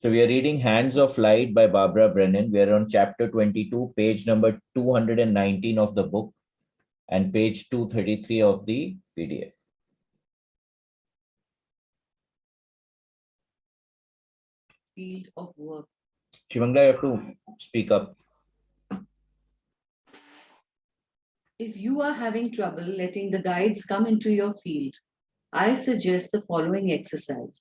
So we are reading Hands of Light by Barbara Brennan. We are on chapter 22, page number 219 of the book and page 233 of the PDF. Field of work. Shivangla, you have to speak up. If you are having trouble letting the guides come into your field, I suggest the following exercise.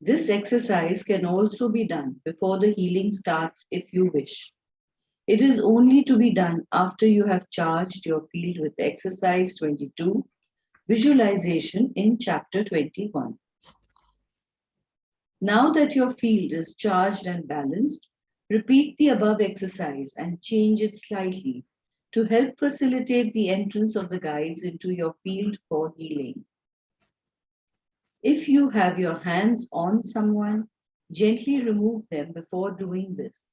This exercise can also be done before the healing starts if you wish. It is only to be done after you have charged your field with exercise 22, visualization in chapter 21. Now that your field is charged and balanced, repeat the above exercise and change it slightly to help facilitate the entrance of the guides into your field for healing. If you have your hands on someone, gently remove them before doing this.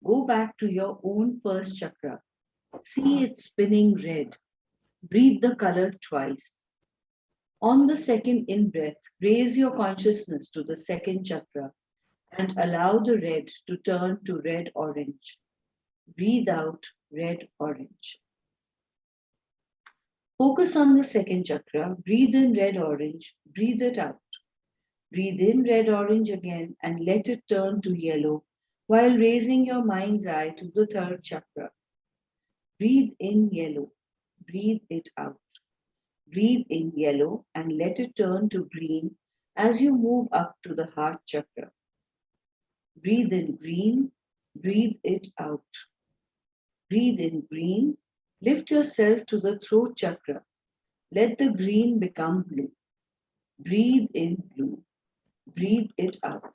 Go back to your own first chakra. See it spinning red. Breathe the color twice. On the second in-breath, raise your consciousness to the second chakra and allow the red to turn to red-orange. Breathe out red-orange. Focus on the second chakra. Breathe in red-orange. Breathe it out. Breathe in red-orange again and let it turn to yellow while raising your mind's eye to the third chakra. Breathe in yellow. Breathe it out. Breathe in yellow and let it turn to green as you move up to the heart chakra. Breathe in green. Breathe it out. Breathe in green. Lift yourself to the throat chakra. Let the green become blue. Breathe in blue. Breathe it out.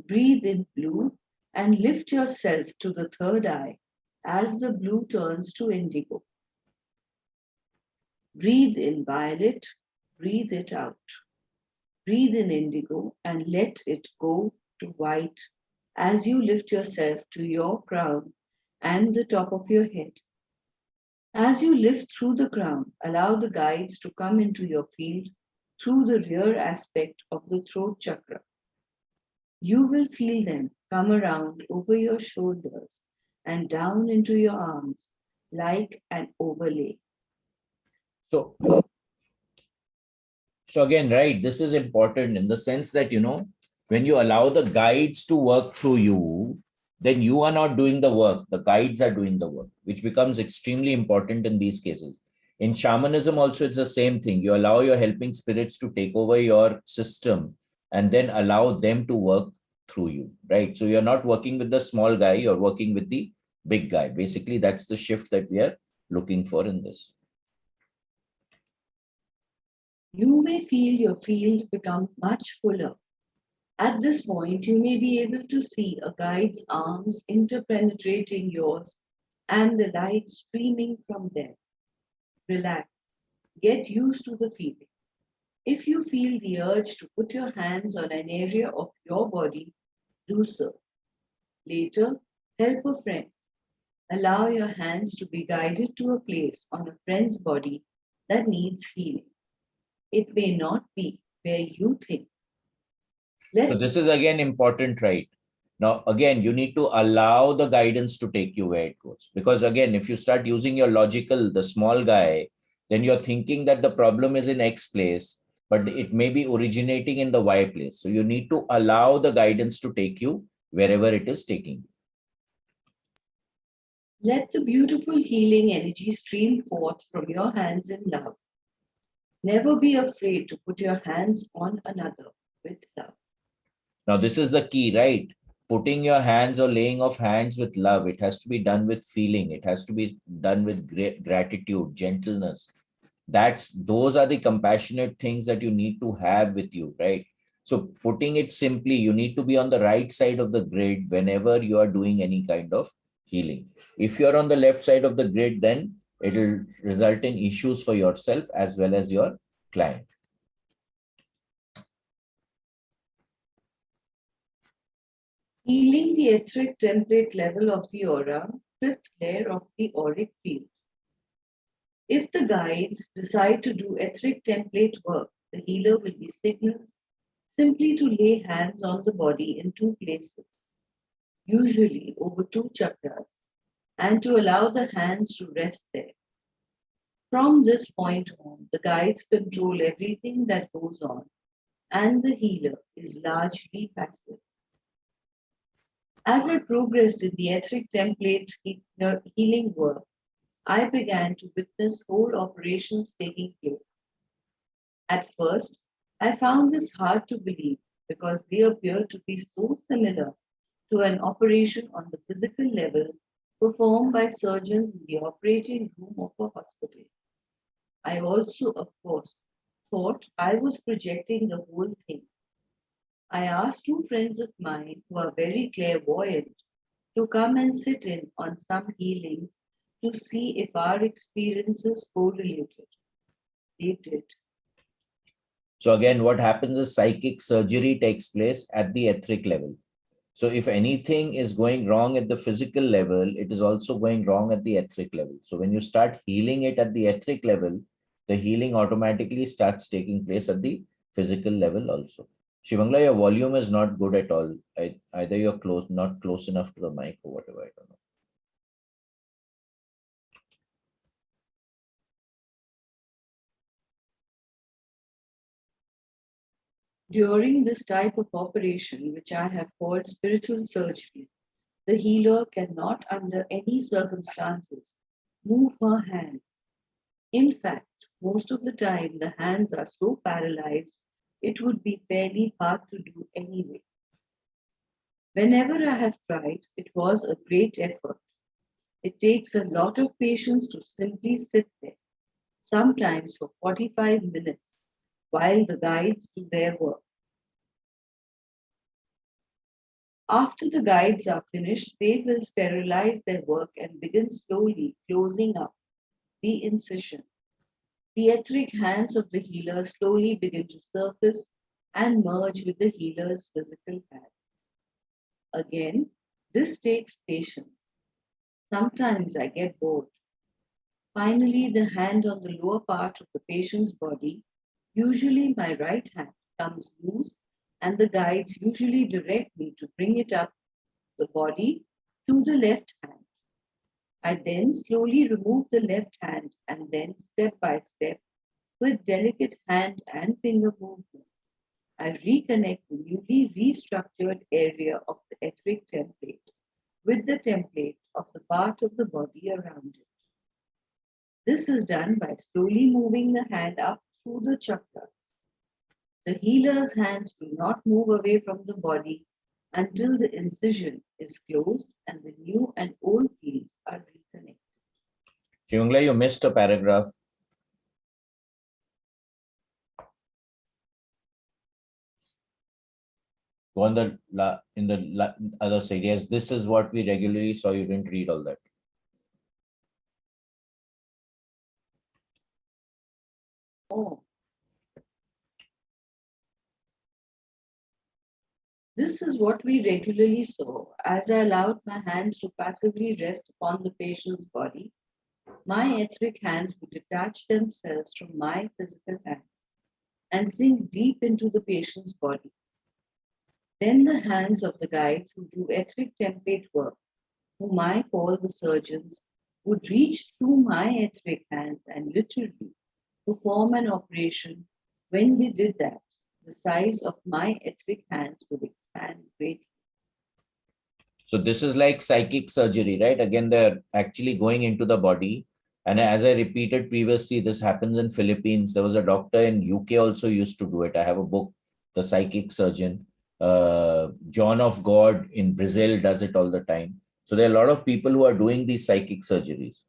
Breathe in blue and lift yourself to the third eye as the blue turns to indigo. Breathe in violet. Breathe it out. Breathe in indigo and let it go to white as you lift yourself to your crown and the top of your head. As you lift through the crown, allow the guides to come into your field through the rear aspect of the throat chakra. You will feel them come around over your shoulders and down into your arms like an overlay. So again, right, this is important in the sense that, when you allow the guides to work through you, then you are not doing the work. The guides are doing the work, which becomes extremely important in these cases. In shamanism also, it's the same thing. You allow your helping spirits to take over your system and then allow them to work through you, right? So you're not working with the small guy, you're working with the big guy. Basically, that's the shift that we are looking for in this. You may feel your field become much fuller. At this point, you may be able to see a guide's arms interpenetrating yours and the light streaming from them. Relax. Get used to the feeling. If you feel the urge to put your hands on an area of your body, do so. Later, help a friend. Allow your hands to be guided to a place on a friend's body that needs healing. It may not be where you think. So this is again important, right? Now, again, you need to allow the guidance to take you where it goes. Because again, if you start using your logical, the small guy, then you're thinking that the problem is in X place, but it may be originating in the Y place. So you need to allow the guidance to take you wherever it is taking you. Let the beautiful healing energy stream forth from your hands in love. Never be afraid to put your hands on another with love. Now, this is the key, right? Putting your hands or laying of hands with love. It has to be done with feeling. It has to be done with great gratitude, gentleness. Those are the compassionate things that you need to have with you, right? So putting it simply, you need to be on the right side of the grid whenever you are doing any kind of healing. If you're on the left side of the grid, then it will result in issues for yourself as well as your client. Healing the etheric template level of the aura, fifth layer of the auric field. If the guides decide to do etheric template work, the healer will be signaled, simply to lay hands on the body in two places, usually over two chakras, and to allow the hands to rest there. From this point on, the guides control everything that goes on, and the healer is largely passive. As I progressed in the etheric template healing work, I began to witness whole operations taking place. At first, I found this hard to believe because they appear to be so similar to an operation on the physical level performed by surgeons in the operating room of a hospital. I also, of course, thought I was projecting the whole thing. I asked two friends of mine who are very clairvoyant to come and sit in on some healings to see if our experiences correlated. They did. So again, what happens is psychic surgery takes place at the etheric level. So if anything is going wrong at the physical level, it is also going wrong at the etheric level. So when you start healing it at the etheric level, the healing automatically starts taking place at the physical level also. Shivangla, your volume is not good at all. Either you're not close enough to the mic or whatever, I don't know. During this type of operation, which I have called spiritual surgery, the healer cannot, under any circumstances, move her hands. In fact, most of the time the hands are so paralyzed, it would be fairly hard to do anyway. Whenever I have tried, it was a great effort. It takes a lot of patience to simply sit there, sometimes for 45 minutes, while the guides do their work. After the guides are finished, they will sterilize their work and begin slowly closing up the incision. The etheric hands of the healer slowly begin to surface and merge with the healer's physical hands. Again, this takes patience. Sometimes I get bored. Finally, the hand on the lower part of the patient's body, usually my right hand, comes loose, and the guides usually direct me to bring it up the body to the left hand. I then slowly remove the left hand and then step by step, with delicate hand and finger movements, I reconnect the newly restructured area of the etheric template with the template of the part of the body around it. This is done by slowly moving the hand up through the chakras. The healer's hands do not move away from the body until the incision is closed and the new and old fields are reconnected. Shivangla, you missed a paragraph. Go on the other side. Yes, this is what we regularly saw. You didn't read all that. Oh. This is what we regularly saw. As I allowed my hands to passively rest upon the patient's body, my etheric hands would detach themselves from my physical hands and sink deep into the patient's body. Then the hands of the guides who do etheric template work, whom I call the surgeons, would reach through my etheric hands and literally perform an operation. When they did that, the size of my etheric hands would expand greatly. So this is like psychic surgery, right? Again, they're actually going into the body. And as I repeated previously, this happens in Philippines. There was a doctor in UK also used to do it. I have a book, The Psychic Surgeon. John of God in Brazil does it all the time. So there are a lot of people who are doing these psychic surgeries.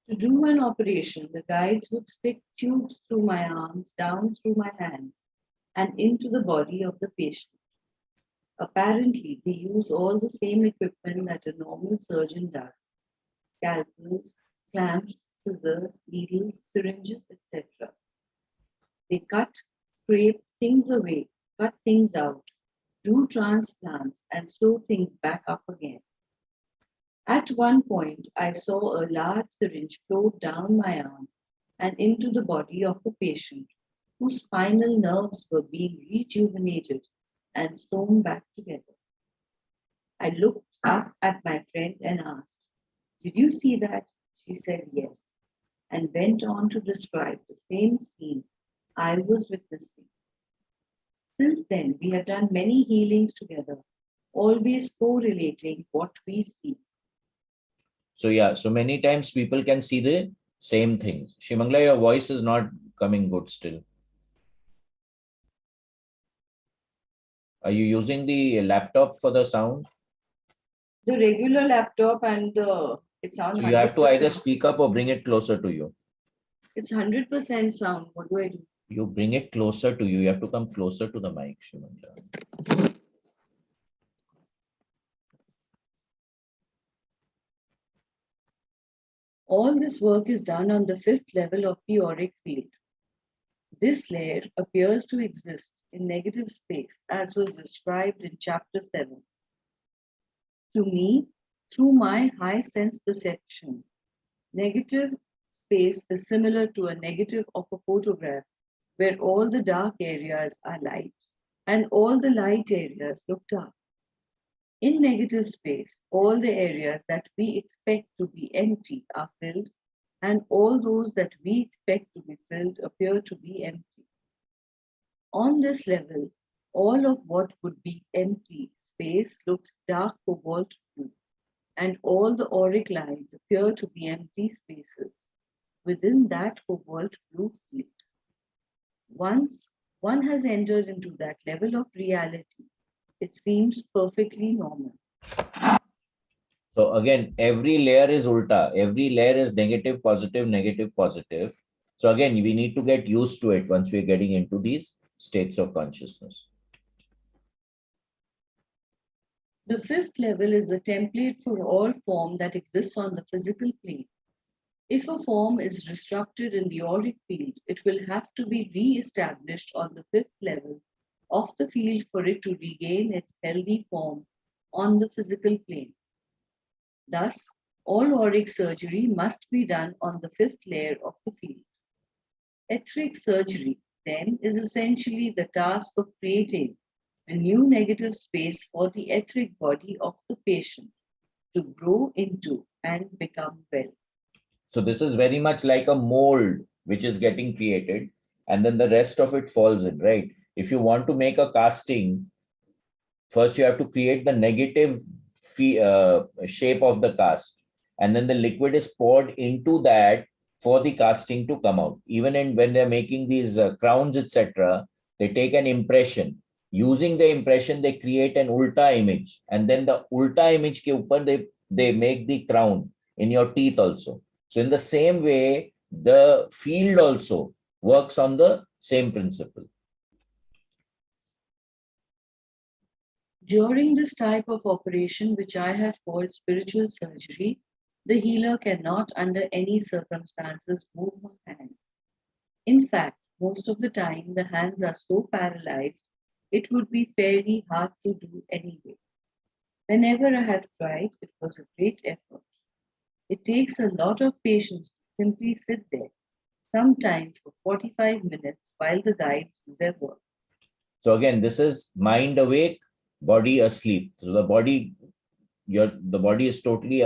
To do an operation, the guides would stick tubes through my arms, down through my hands, and into the body of the patient. Apparently, they use all the same equipment that a normal surgeon does: scalpels, clamps, scissors, needles, syringes, etc. They cut, scrape things away, cut things out, do transplants, and sew things back up again. At one point, I saw a large syringe float down my arm and into the body of the patient, whose spinal nerves were being rejuvenated and sewn back together. I looked up at my friend and asked, "Did you see that?" She said yes, and went on to describe the same scene I was witnessing. Since then, we have done many healings together, always correlating what we see. So yeah, so many times people can see the same things. Shimangla, your voice is not coming good still. Are you using the laptop for the sound? The regular laptop and it's on So you have to either 100%. speak up or bring it closer to you. It's 100% sound. What do I do? You bring it closer to you. You have to come closer to the mic, Shimangla. All this work is done on the fifth level of the auric field. This layer appears to exist in negative space as was described in chapter 7. To me, through my high sense perception, negative space is similar to a negative of a photograph where all the dark areas are light and all the light areas look dark. In negative space, all the areas that we expect to be empty are filled, and all those that we expect to be filled appear to be empty. On this level, all of what would be empty space looks dark cobalt blue, and all the auric lines appear to be empty spaces within that cobalt blue field. Once one has entered into that level of reality, it seems perfectly normal. So again, every layer is ulta. Every layer is negative, positive, negative, positive. So again, we need to get used to it once we're getting into these states of consciousness. The fifth level is the template for all form that exists on the physical plane. If a form is restructured in the auric field, it will have to be re-established on the fifth level of the field for it to regain its healthy form on the physical plane. Thus, all auric surgery must be done on the fifth layer of the field. Etheric surgery, then, is essentially the task of creating a new negative space for the etheric body of the patient to grow into and become well. So this is very much like a mold which is getting created, and then the rest of it falls in, right? If you want to make a casting, first you have to create the negative shape of the cast, and then the liquid is poured into that for the casting to come out. Even when they're making these crowns, etc., they take an impression. Using the impression, they create an ulta image, and then the ulta image ke upar they make the crown in your teeth also. So in the same way, the field also works on the same principle. During this type of operation, which I have called spiritual surgery, the healer cannot under any circumstances move her hands. In fact, most of the time the hands are so paralyzed, it would be fairly hard to do anyway. Whenever I have tried, it was a great effort. It takes a lot of patience to simply sit there, sometimes for 45 minutes while the guides do their work. So again, this is mind awake, body asleep. So the body is totally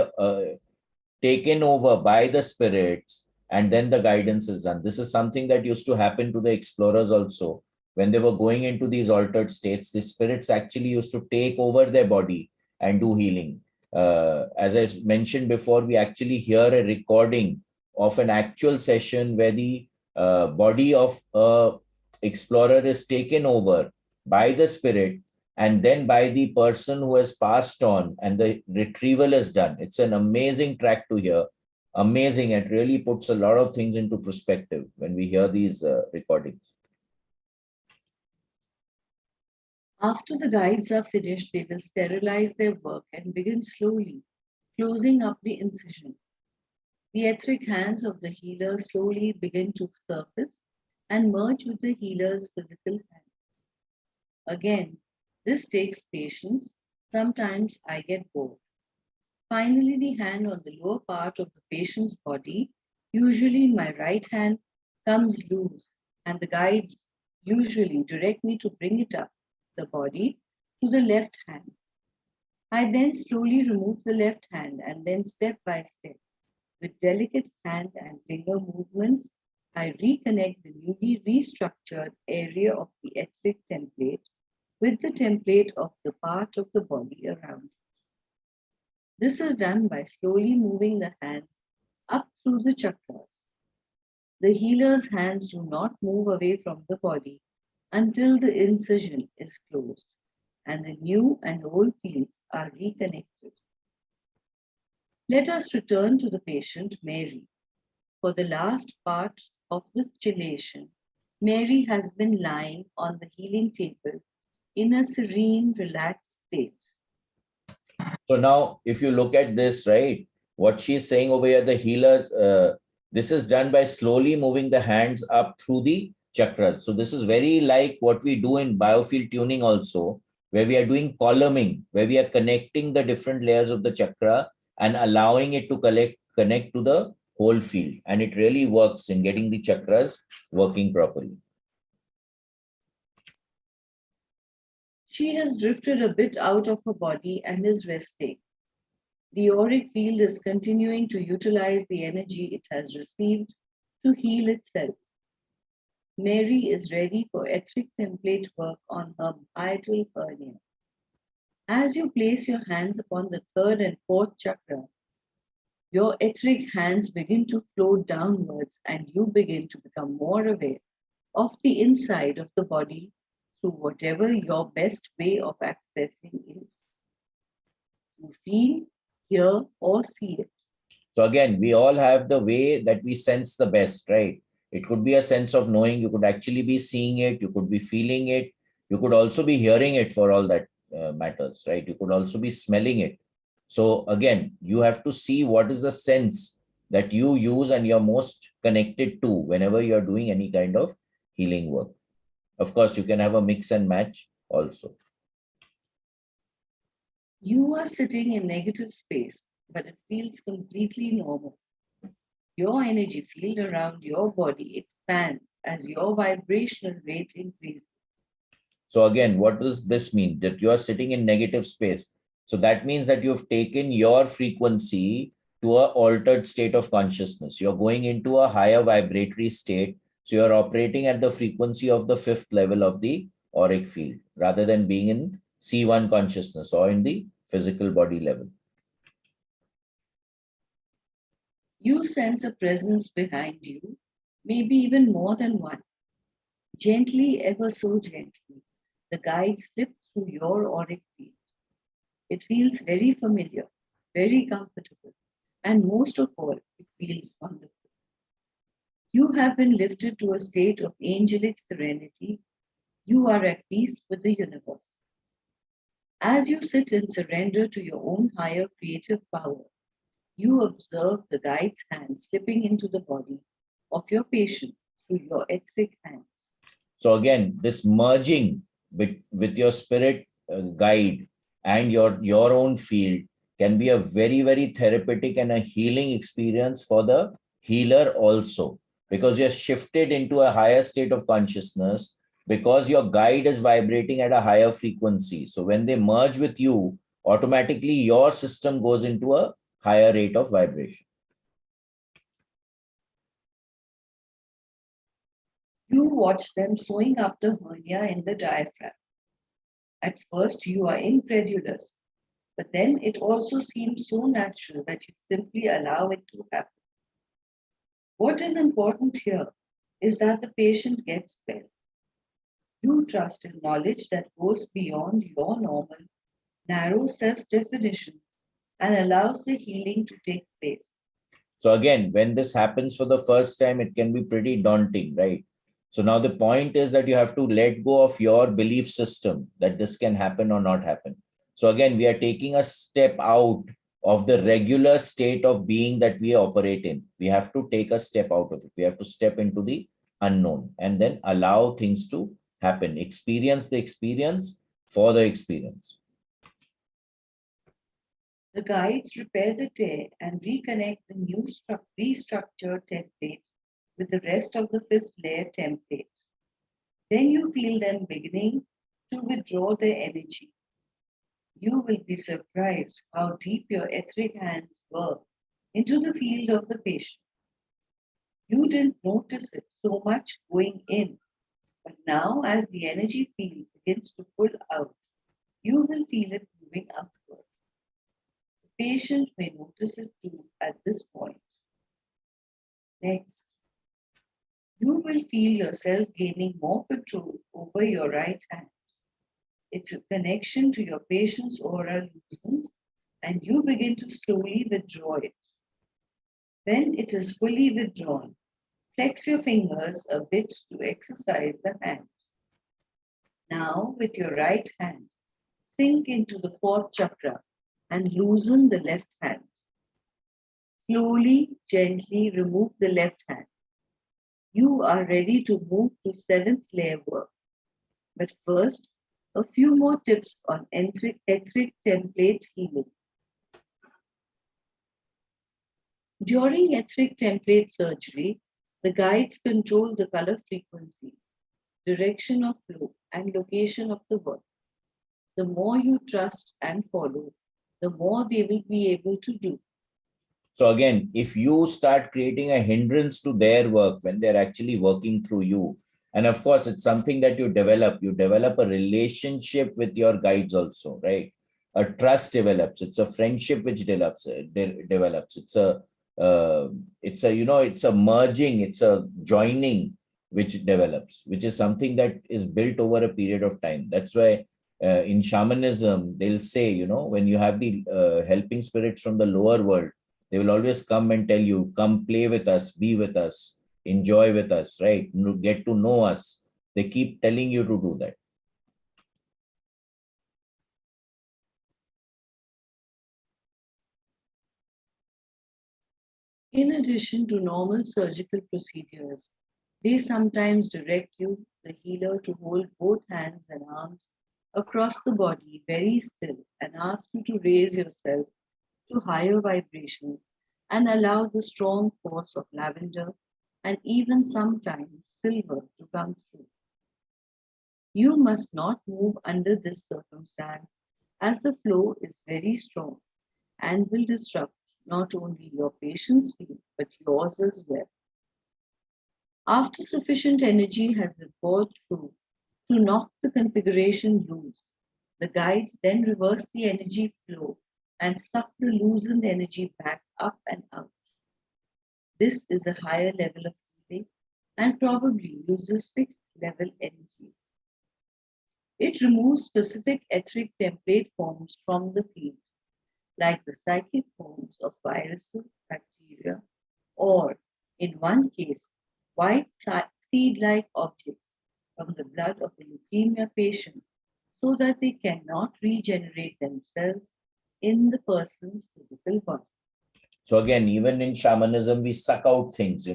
taken over by the spirits, and then the guidance is done. This is something that used to happen to the explorers also. When they were going into these altered states, the spirits actually used to take over their body and do healing. As I mentioned before, we actually hear a recording of an actual session where the body of a explorer is taken over by the spirit and then by the person who has passed on, and the retrieval is done. It's an amazing track to hear. Amazing. It really puts a lot of things into perspective when we hear these recordings. After the guides are finished, they will sterilize their work and begin slowly closing up the incision. The etheric hands of the healer slowly begin to surface and merge with the healer's physical hands. Again, this takes patience. Sometimes I get bored. Finally, the hand on the lower part of the patient's body, usually my right hand, comes loose, and the guides usually direct me to bring it up the body to the left hand. I then slowly remove the left hand and then step by step, with delicate hand and finger movements, I reconnect the newly restructured area of the etheric template with the template of the part of the body around it. This is done by slowly moving the hands up through the chakras. The healer's hands do not move away from the body until the incision is closed and the new and old fields are reconnected. Let us return to the patient, Mary. For the last part of this chelation, Mary has been lying on the healing table in a serene, relaxed state. So now, if you look at this, right, what she's saying over here, the healers, this is done by slowly moving the hands up through the chakras. So this is very like what we do in biofield tuning also, where we are doing columning, where we are connecting the different layers of the chakra and allowing it to connect to the whole field. And it really works in getting the chakras working properly. She has drifted a bit out of her body and is resting. The auric field is continuing to utilize the energy it has received to heal itself. Mary is ready for etheric template work on her hiatal hernia. As you place your hands upon the third and fourth chakra, your etheric hands begin to flow downwards and you begin to become more aware of the inside of the body through whatever your best way of accessing is. To feel, hear, or see it. So again, we all have the way that we sense the best, right? It could be a sense of knowing. You could actually be seeing it. You could be feeling it. You could also be hearing it for all that matters, right? You could also be smelling it. So again, you have to see what is the sense that you use and you're most connected to whenever you're doing any kind of healing work. Of course, you can have a mix and match also. You are sitting in negative space, but it feels completely normal. Your energy field around your body expands as your vibrational rate increases. So again, what does this mean? That you are sitting in negative space. So that means that you've taken your frequency to an altered state of consciousness. You're going into a higher vibratory state. So you're operating at the frequency of the fifth level of the auric field rather than being in C1 consciousness or in the physical body level. You sense a presence behind you, maybe even more than one. Gently, ever so gently, the guides slip through your auric field. It feels very familiar, very comfortable, and most of all, it feels wonderful. You have been lifted to a state of angelic serenity. You are at peace with the universe. As you sit and surrender to your own higher creative power, you observe the guide's hand slipping into the body of your patient through your etheric hands. So again, this merging with your spirit guide and your own field can be a very, very therapeutic and a healing experience for the healer also, because you're shifted into a higher state of consciousness because your guide is vibrating at a higher frequency. So when they merge with you, automatically your system goes into a higher rate of vibration. You watch them sewing up the hernia in the diaphragm. At first, you are incredulous, but then it also seems so natural that you simply allow it to happen. What is important here is that the patient gets well. You trust in knowledge that goes beyond your normal, narrow self-definition and allows the healing to take place. So again, when this happens for the first time, it can be pretty daunting, right? So now the point is that you have to let go of your belief system that this can happen or not happen. So again, we are taking a step out of the regular state of being that we operate in. We have to take a step out of it. We have to step into the unknown and then allow things to happen. Experience the experience for the experience. The guides repair the tear and reconnect the new restructured template with the rest of the fifth layer template. Then you feel them beginning to withdraw their energy. You will be surprised how deep your etheric hands work into the field of the patient. You didn't notice it so much going in, but now as the energy field begins to pull out, you will feel it moving upward. The patient may notice it too at this point. Next, you will feel yourself gaining more control over your right hand. Its connection to your patient's aura loosens and you begin to slowly withdraw it. When it is fully withdrawn, flex your fingers a bit to exercise the hand. Now, with your right hand, sink into the fourth chakra and loosen the left hand. Slowly, gently remove the left hand. You are ready to move to seventh layer work. But first, a few more tips on etheric template healing. During etheric template surgery, the guides control the color frequencies, direction of flow, and location of the work. The more you trust and follow, the more they will be able to do. So again, if you start creating a hindrance to their work when they're actually working through you, and of course, it's something that you develop a relationship with your guides also, right? A trust develops. It's a friendship which develops. It's a, it's a merging, it's a joining which develops, which is something that is built over a period of time. That's why in shamanism, they'll say, when you have the helping spirits from the lower world, they will always come and tell you, come play with us, be with us, enjoy with us, right? Get to know us. They keep telling you to do that. In addition to normal surgical procedures, they sometimes direct you, the healer, to hold both hands and arms across the body very still and ask you to raise yourself to higher vibrations and allow the strong force of lavender and even sometimes silver to come through. You must not move under this circumstance as the flow is very strong and will disrupt not only your patient's field but yours as well. After sufficient energy has been poured through to knock the configuration loose, the guides then reverse the energy flow and suck the loosened energy back up and out. This is a higher level of healing and probably uses sixth level energies. It removes specific etheric template forms from the field, like the psychic forms of viruses, bacteria, or, in one case, white seed-like objects from the blood of a leukemia patient so that they cannot regenerate themselves in the person's physical body. So again, even in shamanism, we suck out things,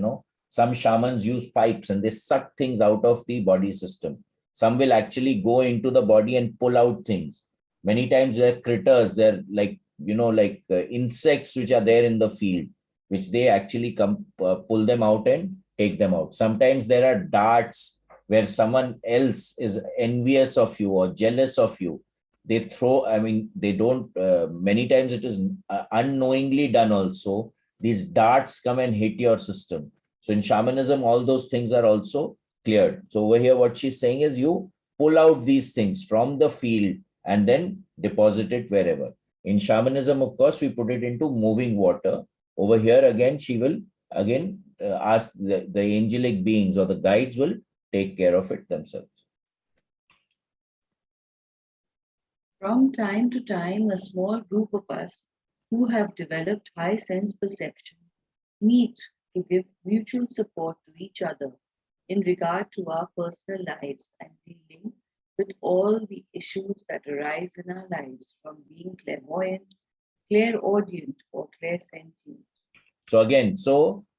Some shamans use pipes and they suck things out of the body system. Some will actually go into the body and pull out things. Many times they're critters, they're like, insects which are there in the field, which they actually come pull them out and take them out. Sometimes there are darts where someone else is envious of you or jealous of you. They throw, they don't, many times it is unknowingly done also. These darts come and hit your system. So in shamanism, all those things are also cleared. So over here, what she's saying is you pull out these things from the field and then deposit it wherever. In shamanism, of course, we put it into moving water. Over here, again, she will again ask the angelic beings or the guides will take care of it themselves. From time to time, a small group of us who have developed high sense perception meet to give mutual support to each other in regard to our personal lives and dealing with all the issues that arise in our lives from being clairvoyant, clairaudient, or clairsentient. So again,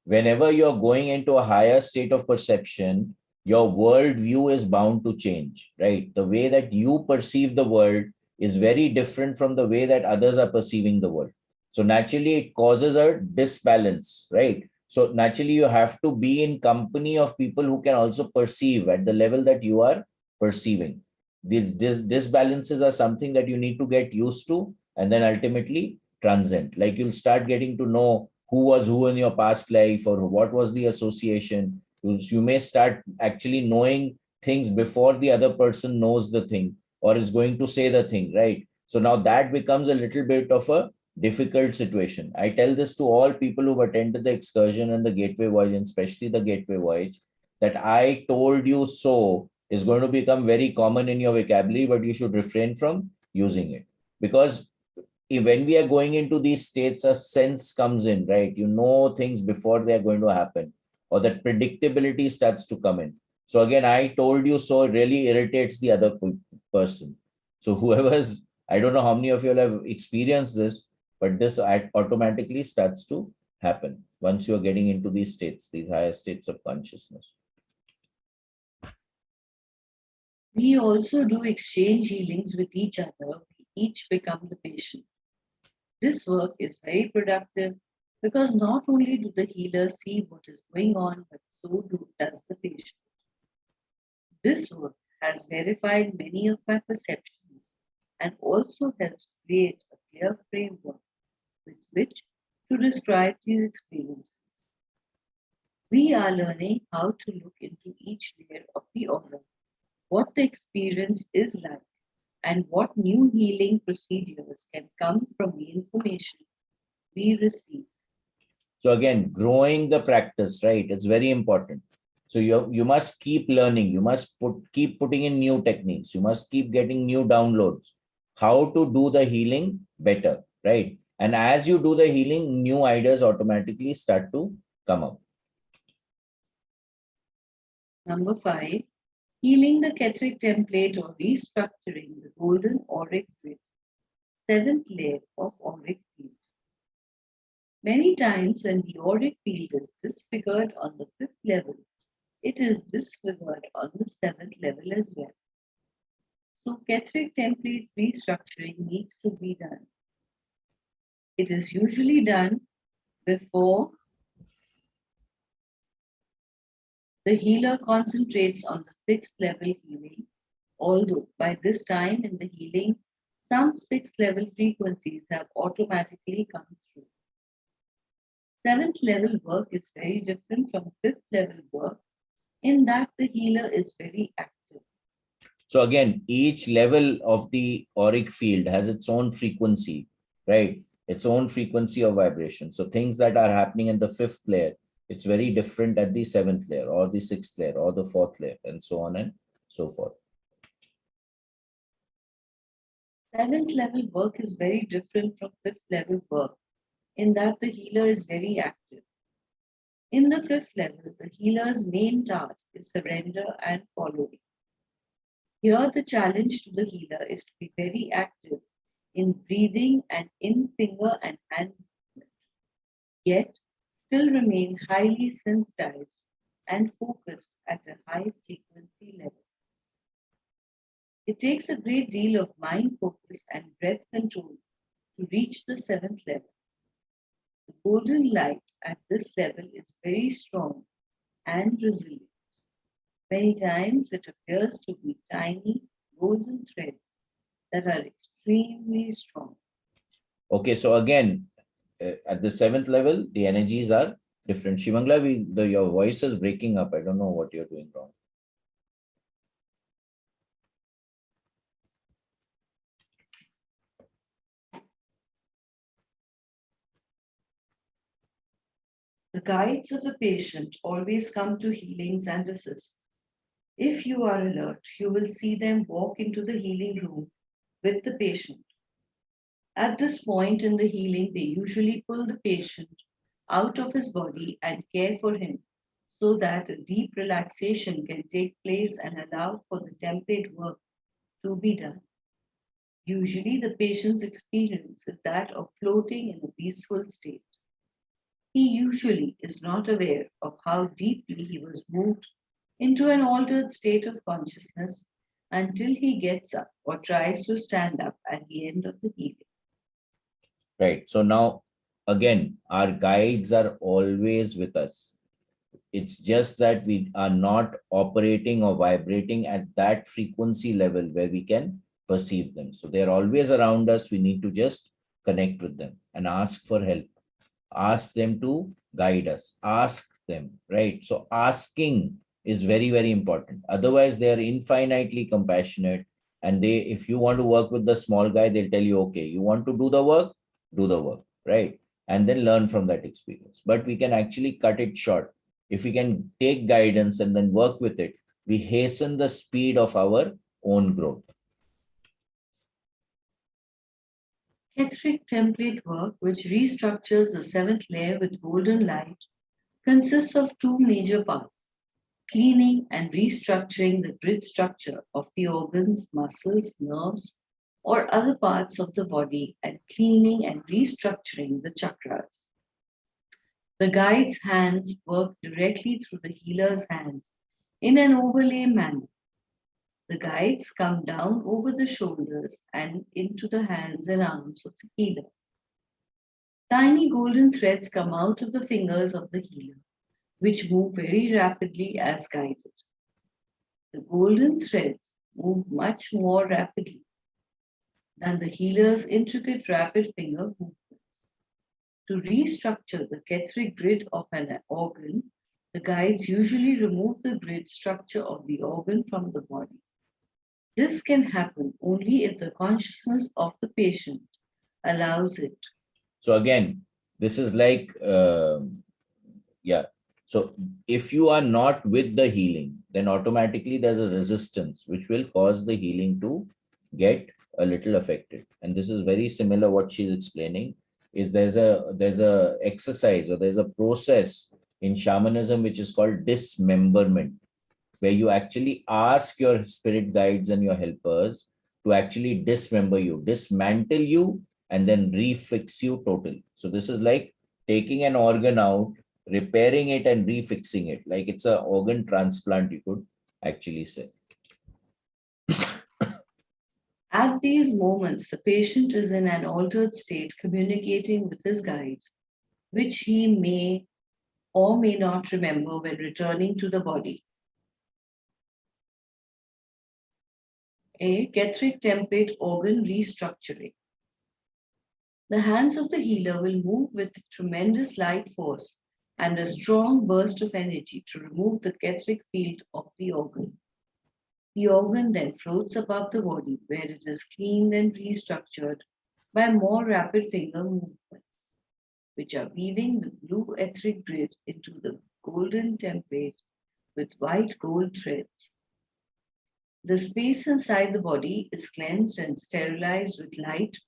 whenever you're going into a higher state of perception, your worldview is bound to change, right? The way that you perceive the world is very different from the way that others are perceiving the world. So naturally, it causes a disbalance, right? So naturally, you have to be in company of people who can also perceive at the level that you are perceiving. These disbalances are something that you need to get used to, and then ultimately transcend. Like you'll start getting to know who was who in your past life, or what was the association. You may start actually knowing things before the other person knows the thing or is going to say the thing, right? So now that becomes a little bit of a difficult situation. I tell this to all people who've attended the excursion and the gateway voyage, and especially the gateway voyage, that I told you so is going to become very common in your vocabulary, but you should refrain from using it. Because when we are going into these states, a sense comes in, right? You know things before they are going to happen, or that predictability starts to come in. So again, I told you so really irritates the other person. So whoever's, I don't know how many of you have experienced this, but this automatically starts to happen once you're getting into these states, these higher states of consciousness. We also do exchange healings with each other. We each become the patient. This work is very productive because not only do the healers see what is going on, but so does the patient. This work has verified many of my perceptions and also helps create a clear framework with which to describe these experiences. We are learning how to look into each layer of the aura, what the experience is like, and what new healing procedures can come from the information we receive. So again, growing the practice, right? It's very important. So you must keep learning. You must keep putting in new techniques. You must keep getting new downloads. How to do the healing better, right? And as you do the healing, new ideas automatically start to come up. Number 5, healing the Catering template or restructuring the golden auric grid, 7th layer of auric field. Many times when the auric field is disfigured on the 5th level, it is disfigured on the 7th level as well. So Catering template restructuring needs to be done. It is usually done before the healer concentrates on the 6th level healing, although by this time in the healing, some 6th level frequencies have automatically come through. 7th level work is very different from 5th level work in that the healer is very active. So again, each level of the auric field has its own frequency, right? Its own frequency of vibration. So things that are happening in the 5th layer, it's very different at the 7th layer or the 6th layer or the 4th layer, and so on and so forth. 7th level work is very different from 5th level work in that the healer is very active. In the 5th level, the healer's main task is surrender and following. Here, the challenge to the healer is to be very active in breathing and in finger and hand movement, yet still remain highly sensitized and focused at a high frequency level. It takes a great deal of mind focus and breath control to reach the 7th level. The golden light at this level is very strong and resilient. Many times it appears to be tiny golden threads that are extremely strong. Okay, so again, at the 7th level, the energies are different. Shivangla, your voice is breaking up. I don't know what you're doing wrong. The guides of the patient always come to healings and assist. If you are alert, you will see them walk into the healing room with the patient. At this point in the healing, they usually pull the patient out of his body and care for him so that a deep relaxation can take place and allow for the template work to be done. Usually, the patient's experience is that of floating in a peaceful state. He usually is not aware of how deeply he was moved into an altered state of consciousness until he gets up or tries to stand up at the end of the healing. Right. So now again, our guides are always with us. It's just that we are not operating or vibrating at that frequency level where we can perceive them. So they're always around us. We need to just connect with them and ask for help. Ask them to guide us. Ask them, right? So asking is very, very important. Otherwise, they are infinitely compassionate. And they, if you want to work with the small guy, they'll tell you, okay, you want to do the work, right? And then learn from that experience. But we can actually cut it short. If we can take guidance and then work with it, we hasten the speed of our own growth. Catteric template work, which restructures the seventh layer with golden light, consists of two major parts: cleaning and restructuring the grid structure of the organs, muscles, nerves, or other parts of the body, and cleaning and restructuring the chakras. The guide's hands work directly through the healer's hands in an overlay manner. The guides come down over the shoulders and into the hands and arms of the healer. Tiny golden threads come out of the fingers of the healer, which move very rapidly as guided. The golden threads move much more rapidly than the healer's intricate rapid finger movements. To restructure the Catteric grid of an organ, the guides usually remove the grid structure of the organ from the body. This can happen only if the consciousness of the patient allows it. So again, this is like, yeah. So if you are not with the healing, then automatically there's a resistance which will cause the healing to get a little affected. And this is very similar what she's explaining. Is there's a exercise or there's a process in shamanism which is called dismemberment, where you actually ask your spirit guides and your helpers to actually dismember you, dismantle you, and then refix you totally. So this is like taking an organ out, repairing it, and refixing it. Like it's an organ transplant, you could actually say. At these moments, the patient is in an altered state communicating with his guides, which he may or may not remember when returning to the body. A Catteric template organ restructuring. The hands of the healer will move with tremendous light force and a strong burst of energy to remove the Catteric field of the organ. The organ then floats above the body, where it is cleaned and restructured by more rapid finger movements, which are weaving the blue etheric grid into the golden template with white gold threads. The space inside the body is cleansed and sterilized with light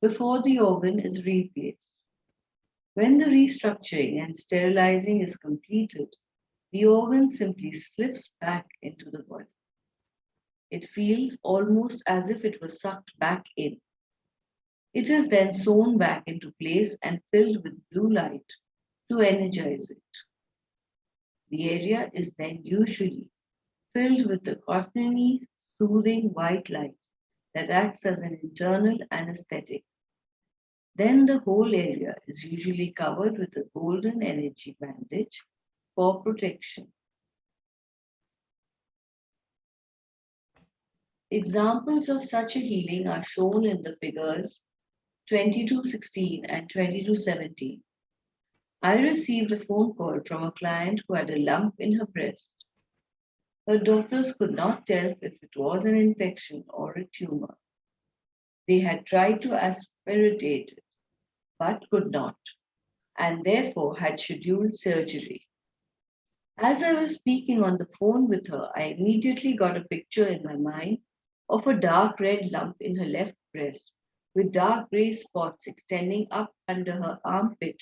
before the organ is replaced. When the restructuring and sterilizing is completed, the organ simply slips back into the body. It feels almost as if it was sucked back in. It is then sewn back into place and filled with blue light to energize it. The area is then usually filled with the cottony, soothing white light that acts as an internal anesthetic. Then the whole area is usually covered with a golden energy bandage for protection. Examples of such a healing are shown in the figures 2216 and 2217. I received a phone call from a client who had a lump in her breast. Her doctors could not tell if it was an infection or a tumor. They had tried to aspirate it, but could not, and therefore had scheduled surgery. As I was speaking on the phone with her, I immediately got a picture in my mind of a dark red lump in her left breast with dark gray spots extending up under her armpit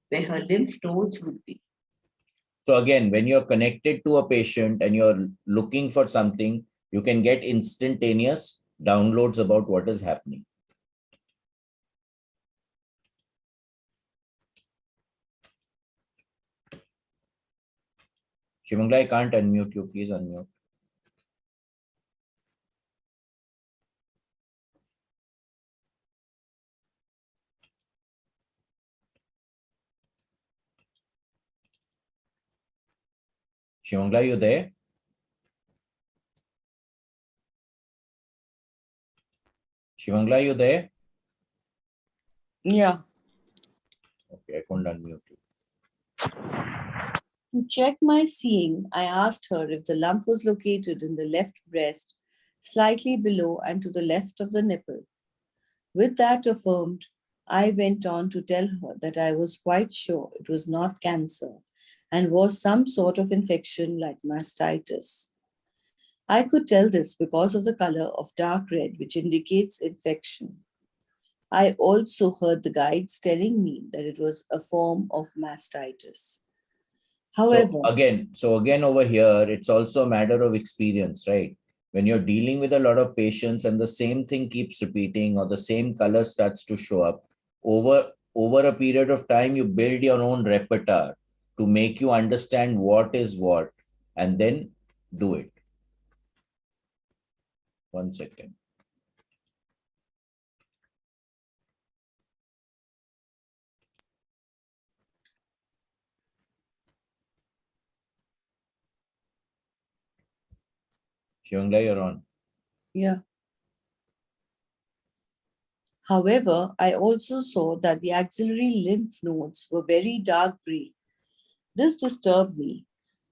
where her lymph nodes would be. So again, when you're connected to a patient and you're looking for something, you can get instantaneous downloads about what is happening. Shimangla, I can't unmute you. Please unmute. Shivangla, you there? Shivangla, you there? Yeah. Okay, I couldn't unmute you. To check my seeing, I asked her if the lump was located in the left breast, slightly below and to the left of the nipple. With that affirmed, I went on to tell her that I was quite sure it was not cancer and was some sort of infection like mastitis. I could tell this because of the color of dark red, which indicates infection. I also heard the guides telling me that it was a form of mastitis. However, So again over here, it's also a matter of experience, right? When you're dealing with a lot of patients and the same thing keeps repeating or the same color starts to show up, over a period of time, you build your own repertoire to make you understand what is what and then do it. 1 second. Shivangla, you're on. yeah. However, I also saw that the axillary lymph nodes were very dark green. This disturbed me.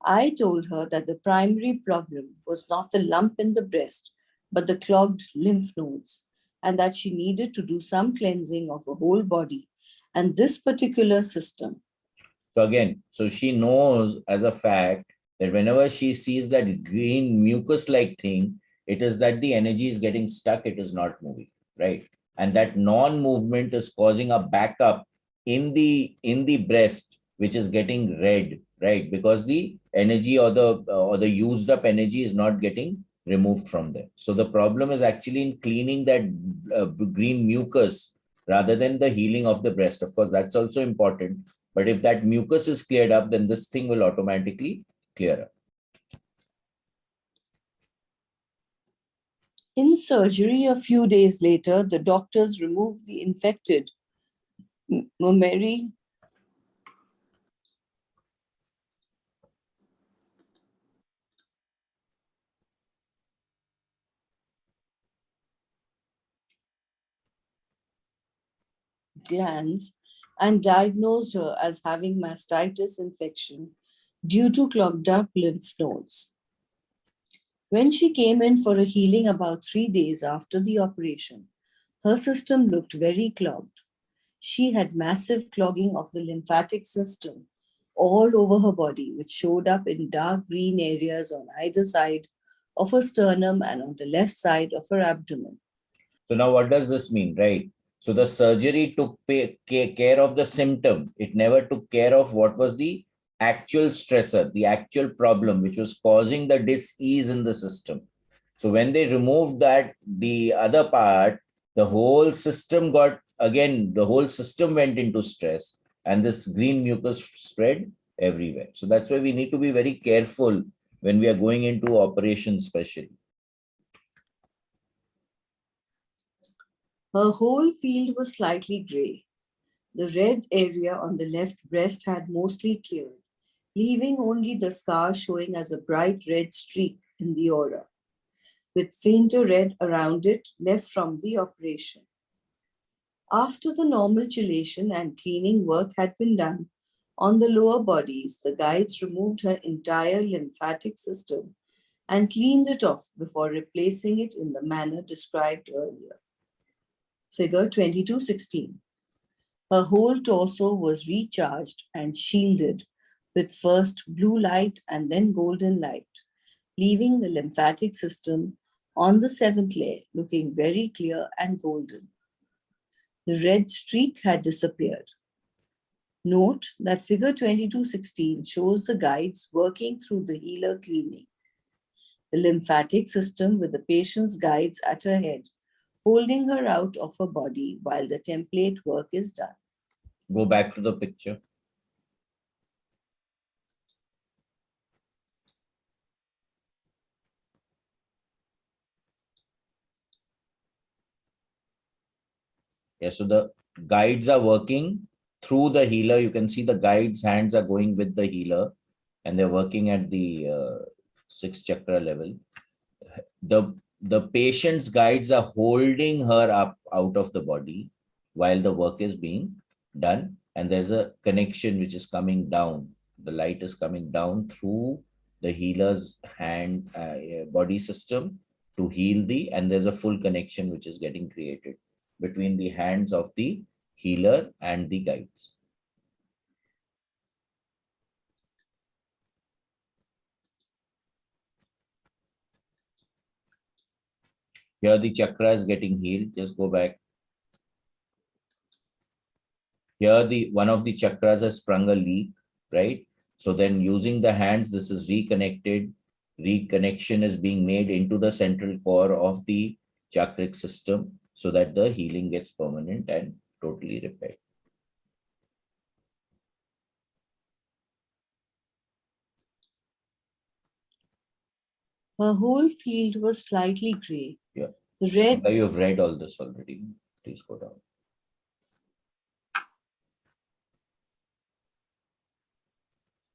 I told her that the primary problem was not the lump in the breast, but the clogged lymph nodes, and that she needed to do some cleansing of her whole body and this particular system. So again, so she knows as a fact that whenever she sees that green mucus-like thing, it is that the energy is getting stuck, it is not moving, right? And that non-movement is causing a backup in the breast, which is getting red, right? Because the energy or the used up energy is not getting removed from there. So the problem is actually in cleaning that green mucus rather than the healing of the breast. Of course, that's also important. But if that mucus is cleared up, then this thing will automatically clear up. In surgery, a few days later, the doctors removed the infected mammary glands and diagnosed her as having mastitis infection due to clogged up lymph nodes. When she came in for a healing about 3 days after the operation, her system looked very clogged. She had massive clogging of the lymphatic system all over her body, which showed up in dark green areas on either side of her sternum and on the left side of her abdomen. So now what does this mean, right? So the surgery took care of the symptom. It never took care of what was the actual stressor, the actual problem, which was causing the dis-ease in the system. So when they removed that, the other part, the whole system the whole system went into stress and this green mucus spread everywhere. So that's why we need to be very careful when we are going into operations, especially. Her whole field was slightly gray. The red area on the left breast had mostly cleared, leaving only the scar showing as a bright red streak in the aura, with fainter red around it left from the operation. After the normal chelation and cleaning work had been done on the lower bodies, the guides removed her entire lymphatic system and cleaned it off before replacing it in the manner described earlier. Figure 2216. Her whole torso was recharged and shielded with first blue light and then golden light, leaving the lymphatic system on the seventh layer looking very clear and golden. The red streak had disappeared. Note that figure 2216 shows the guides working through the healer cleaning. The lymphatic system with the patient's guides at her head, holding her out of her body while the template work is done. Go back to the picture. Yeah, so the guides are working through the healer. You can see the guides' hands are going with the healer. and they're working at the sixth chakra level, the patient's guides are holding her up out of the body while the work is being done, and there's a connection which is coming down. The light is coming down through the healer's hand body system to heal the, and there's a full connection which is getting created between the hands of the healer and the guides. Here the chakra is getting healed. Just go back. Here the one of the chakras has sprung a leak, right? So then using the hands, this is reconnected. Reconnection is being made into the central core of the chakric system so that the healing gets permanent and totally repaired. Her whole field was slightly grey. Yeah. The red. You've read all this already. Please go down.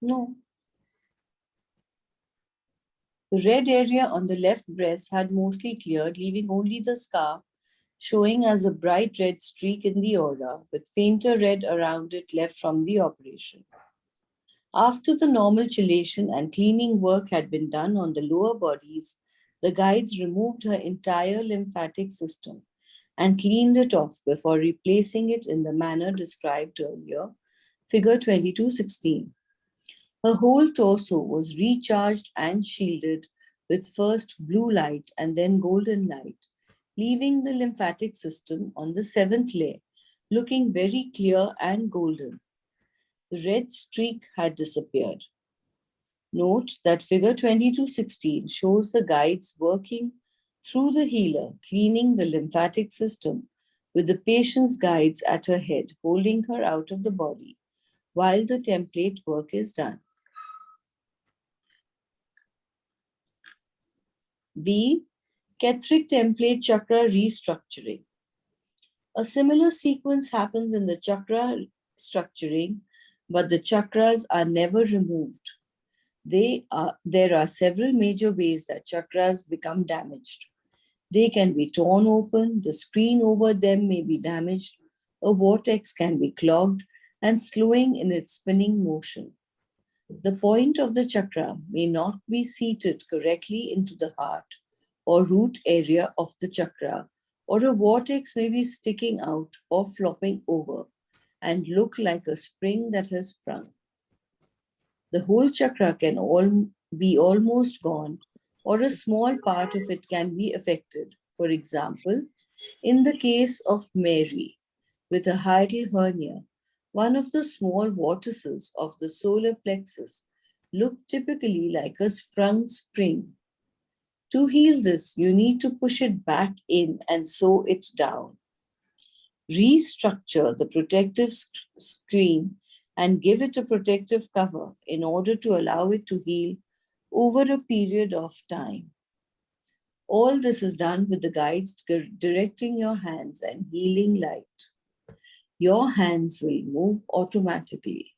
No. The red area on the left breast had mostly cleared, leaving only the scar showing as a bright red streak in the aura, with fainter red around it left from the operation. After the normal chelation and cleaning work had been done on the lower bodies, the guides removed her entire lymphatic system and cleaned it off before replacing it in the manner described earlier, figure 2216. Her whole torso was recharged and shielded with first blue light and then golden light, leaving the lymphatic system on the seventh layer, looking very clear and golden. The red streak had disappeared. Note that figure 2216 shows the guides working through the healer, cleaning the lymphatic system, with the patient's guides at her head, holding her out of the body, while the template work is done. B. Catering template chakra restructuring. A similar sequence happens in the chakra structuring, but the chakras are never removed. There are several major ways that chakras become damaged. They can be torn open, the screen over them may be damaged, a vortex can be clogged and slowing in its spinning motion. The point of the chakra may not be seated correctly into the heart or root area of the chakra, or a vortex may be sticking out or flopping over and look like a spring that has sprung. The whole chakra can be almost gone, or a small part of it can be affected. For example, in the case of Mary with a hiatal hernia, one of the small vortices of the solar plexus looked typically like a sprung spring. To heal this, you need to push it back in and sew it down. Restructure the protective screen and give it a protective cover in order to allow it to heal over a period of time. All this is done with the guides directing your hands and healing light. Your hands will move automatically.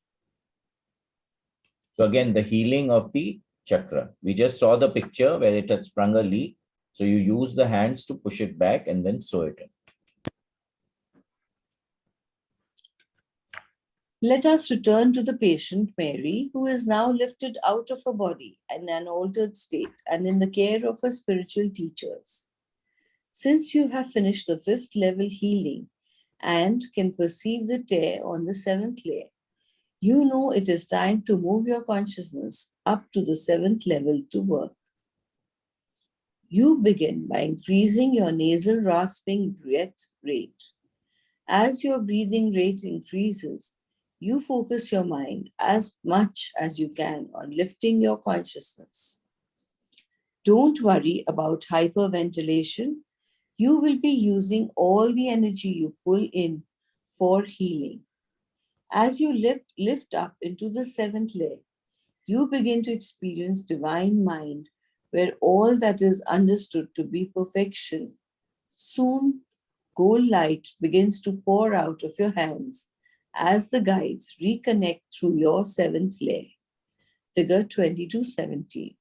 So again, the healing of the chakra. We just saw the picture where it had sprung a leak. So you use the hands to push it back and then sew it in. Let us return to the patient, Mary, who is now lifted out of her body in an altered state and in the care of her spiritual teachers. Since you have finished the fifth level healing and can perceive the tear on the seventh layer, you know it is time to move your consciousness up to the seventh level to work. You begin by increasing your nasal rasping breath rate. As your breathing rate increases, you focus your mind as much as you can on lifting your consciousness. Don't worry about hyperventilation. You will be using all the energy you pull in for healing. As you lift up into the seventh layer, you begin to experience divine mind, where all that is understood to be perfection. Soon, gold light begins to pour out of your hands as the guides reconnect through your seventh layer. Figure 2270.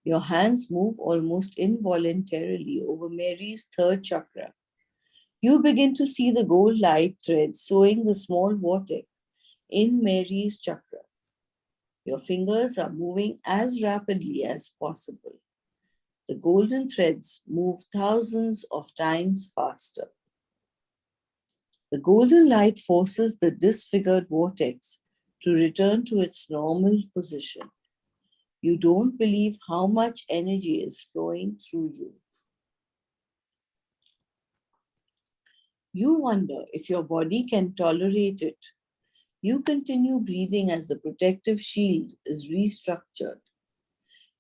Your hands move almost involuntarily over Mary's third chakra. You begin to see the gold light thread sewing the small vortex in Mary's chakra. Your fingers are moving as rapidly as possible. The golden threads move thousands of times faster. The golden light forces the disfigured vortex to return to its normal position. You don't believe how much energy is flowing through you. You wonder if your body can tolerate it. You continue breathing as the protective shield is restructured.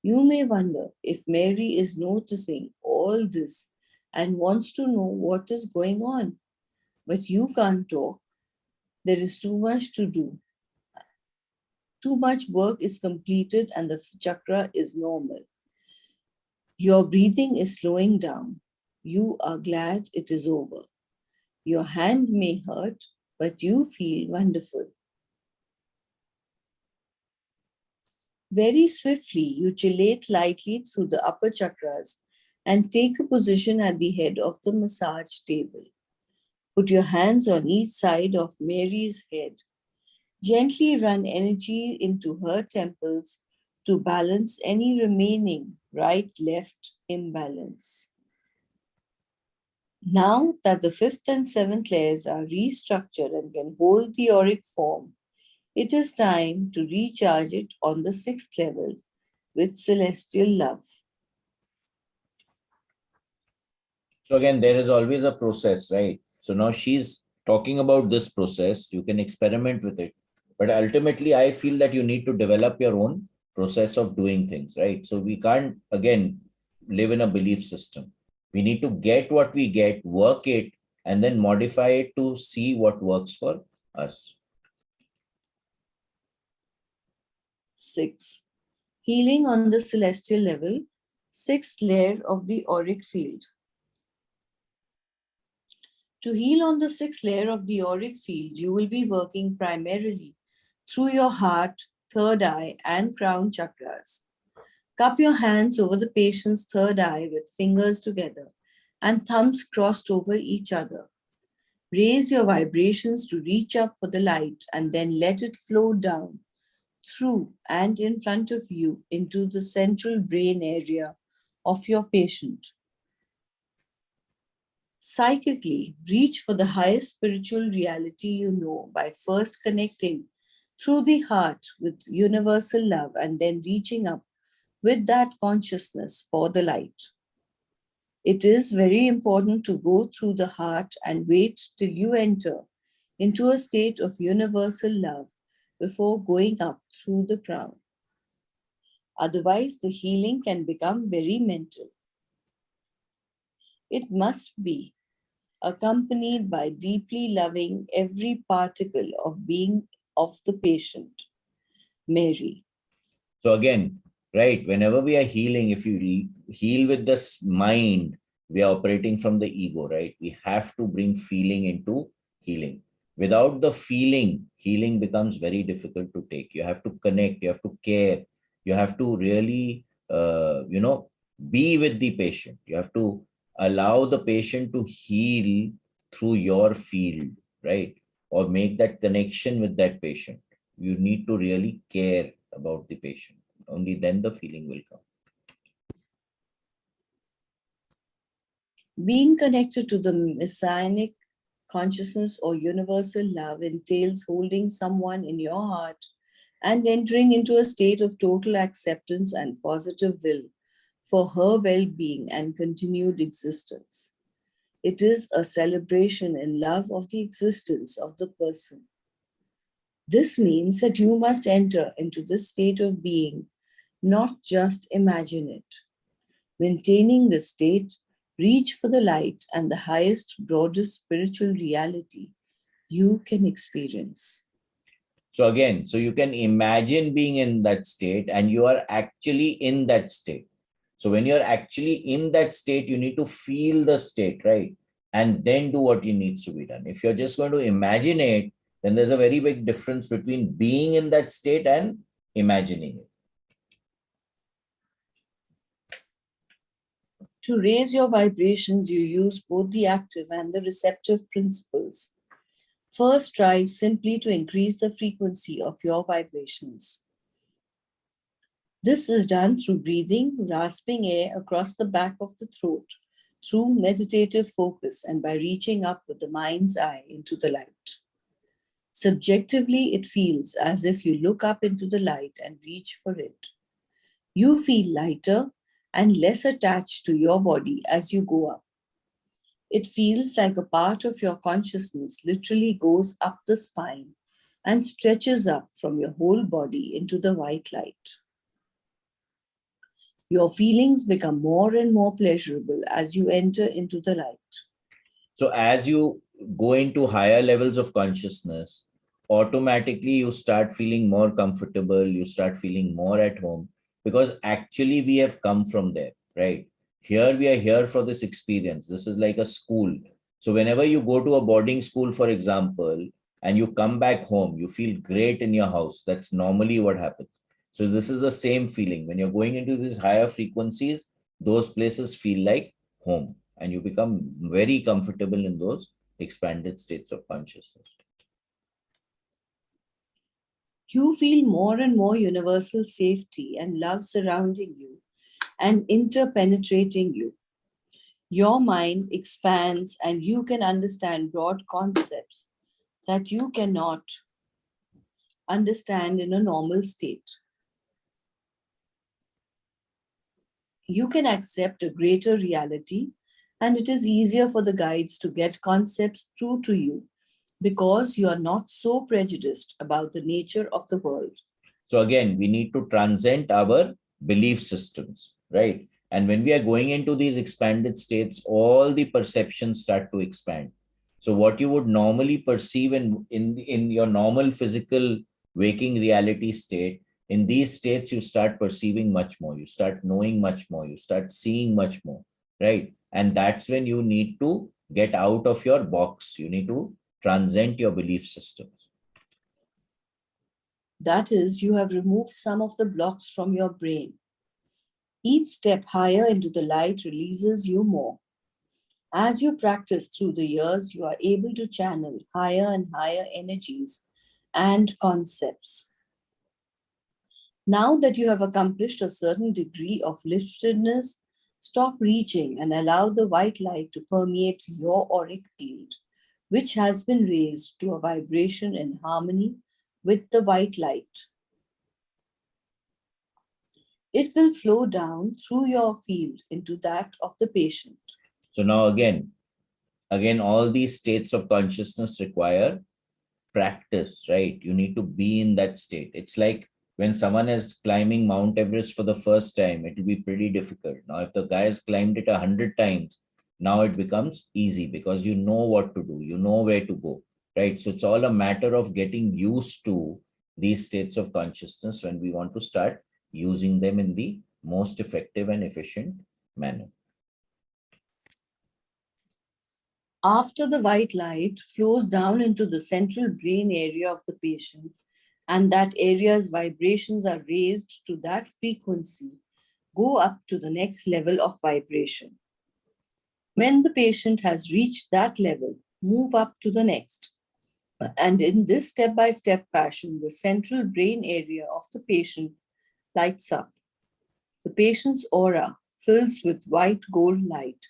You may wonder if Mary is noticing all this and wants to know what is going on, but you can't talk. There is too much to do. Too much work is completed and the chakra is normal. Your breathing is slowing down. You are glad it is over. Your hand may hurt, but you feel wonderful. Very swiftly, you chelate lightly through the upper chakras and take a position at the head of the massage table. Put your hands on each side of Mary's head. Gently run energy into her temples to balance any remaining right-left imbalance. Now that the fifth and seventh layers are restructured and can hold the auric form, it is time to recharge it on the sixth level with celestial love. So again, there is always a process, right? So now she's talking about this process. You can experiment with it. But ultimately, I feel that you need to develop your own process of doing things, right? So we can't, again, live in a belief system. We need to get what we get, work it, and then modify it to see what works for us. 6. Healing on the celestial level, sixth layer of the auric field. To heal on the sixth layer of the auric field, you will be working primarily through your heart, third eye, and crown chakras. Cup your hands over the patient's third eye with fingers together and thumbs crossed over each other. Raise your vibrations to reach up for the light and then let it flow down through and in front of you into the central brain area of your patient. Psychically, reach for the highest spiritual reality you know by first connecting through the heart with universal love and then reaching up with that consciousness for the light. It is very important to go through the heart and wait till you enter into a state of universal love before going up through the crown. Otherwise, the healing can become very mental. It must be accompanied by deeply loving every particle of being of the patient. Mary. So again, right, whenever we are healing, if you heal with this mind, we are operating from the ego, right? We have to bring feeling into healing. Without the feeling, healing becomes very difficult to take. You have to connect, you have to care, you have to really, be with the patient. You have to allow the patient to heal through your field, right? Or make that connection with that patient. You need to really care about the patient. Only then the feeling will come. Being connected to the messianic consciousness or universal love entails holding someone in your heart and entering into a state of total acceptance and positive will for her well-being and continued existence. It is a celebration in love of the existence of the person. This means that you must enter into this state of being, not just imagine it. Maintaining this state, reach for the light and the highest, broadest spiritual reality you can experience. So again, so you can imagine being in that state and you are actually in that state. So when you're actually in that state, you need to feel the state, right? And then do what needs to be done. If you're just going to imagine it, then there's a very big difference between being in that state and imagining it. To raise your vibrations, you use both the active and the receptive principles. First, strive simply to increase the frequency of your vibrations. This is done through breathing, rasping air across the back of the throat, through meditative focus, and by reaching up with the mind's eye into the light. Subjectively, it feels as if you look up into the light and reach for it. You feel lighter and less attached to your body as you go up. It feels like a part of your consciousness literally goes up the spine and stretches up from your whole body into the white light. Your feelings become more and more pleasurable as you enter into the light. So as you go into higher levels of consciousness, automatically you start feeling more comfortable, you start feeling more at home, because actually we have come from there, right? Here we are here for this experience. This is like a school. So whenever you go to a boarding school, for example, and you come back home, you feel great in your house. That's normally what happens. So this is the same feeling. When you're going into these higher frequencies, those places feel like home, and you become very comfortable in those expanded states of consciousness. You feel more and more universal safety and love surrounding you and interpenetrating you. Your mind expands and you can understand broad concepts that you cannot understand in a normal state. You can accept a greater reality, and it is easier for the guides to get concepts through to you because you are not so prejudiced about the nature of the world. So again, we need to transcend our belief systems, right? And when we are going into these expanded states, all the perceptions start to expand. So what you would normally perceive in your normal physical waking reality state, in these states, you start perceiving much more, you start knowing much more, you start seeing much more, right? And that's when you need to get out of your box. You need to transcend your belief systems. That is, you have removed some of the blocks from your brain. Each step higher into the light releases you more. As you practice through the years, you are able to channel higher and higher energies and concepts. Now that you have accomplished a certain degree of liftedness, stop reaching and allow the white light to permeate your auric field, which has been raised to a vibration in harmony with the white light. It will flow down through your field into that of the patient. So now again, all these states of consciousness require practice, right? You need to be in that state. It's like when someone is climbing Mount Everest for the first time, it will be pretty difficult. Now, if the guy has climbed it 100 times, now it becomes easy because you know what to do, you know where to go, right? So it's all a matter of getting used to these states of consciousness when we want to start using them in the most effective and efficient manner. After the white light flows down into the central brain area of the patient, and that area's vibrations are raised to that frequency, go up to the next level of vibration. When the patient has reached that level, move up to the next. And in this step-by-step fashion, the central brain area of the patient lights up. The patient's aura fills with white gold light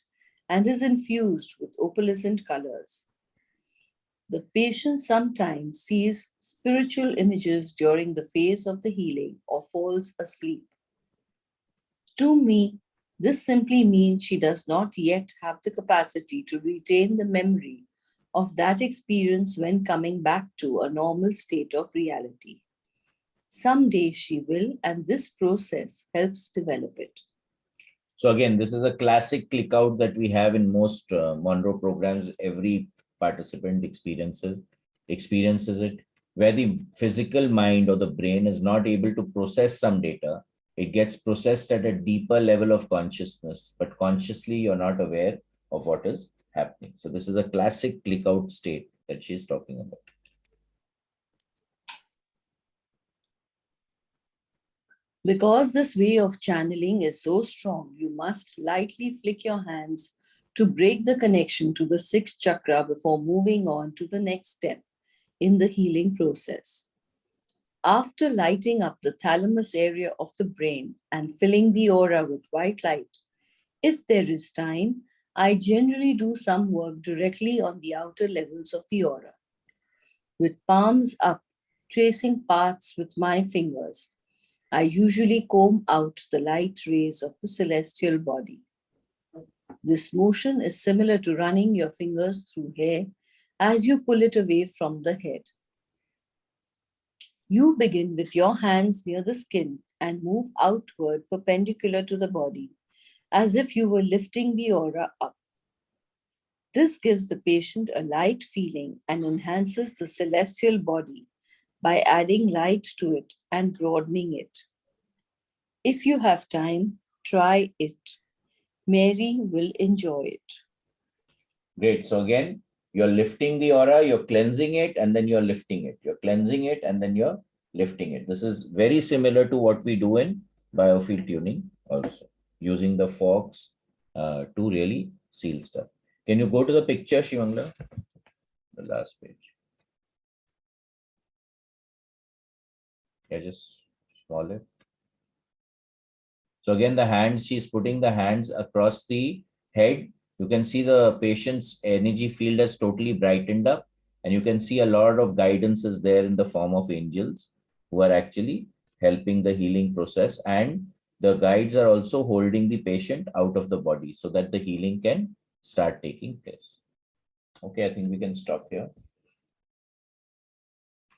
and is infused with opalescent colors. The patient sometimes sees spiritual images during the phase of the healing or falls asleep. To me, this simply means she does not yet have the capacity to retain the memory of that experience when coming back to a normal state of reality. Someday she will, and this process helps develop it. So again, this is a classic click out that we have in most Monroe programs. Every participant experiences it, where the physical mind or the brain is not able to process some data. It gets processed at a deeper level of consciousness, but consciously you're not aware of what is happening. So this is a classic click out state that she's talking about. Because this way of channeling is so strong, you must lightly flick your hands to break the connection to the sixth chakra before moving on to the next step in the healing process. After lighting up the thalamus area of the brain and filling the aura with white light, if there is time, I generally do some work directly on the outer levels of the aura. With palms up, tracing paths with my fingers, I usually comb out the light rays of the celestial body. This motion is similar to running your fingers through hair as you pull it away from the head. You begin with your hands near the skin and move outward perpendicular to the body, as if you were lifting the aura up. This gives the patient a light feeling and enhances the celestial body by adding light to it and broadening it. If you have time, try it. Mary will enjoy it. Great. So again, you're lifting the aura, you're cleansing it, and then you're lifting it. You're cleansing it, and then you're lifting it. This is very similar to what we do in biofield tuning also, using the forks to really seal stuff. Can you go to the picture, Shivangla? The last page. Yeah, just scroll it. So again, the hands, she's putting the hands across the head. You can see the patient's energy field has totally brightened up, and you can see a lot of guidance is there in the form of angels who are actually helping the healing process, and the guides are also holding the patient out of the body so that the healing can start taking place. Okay, I think we can stop here.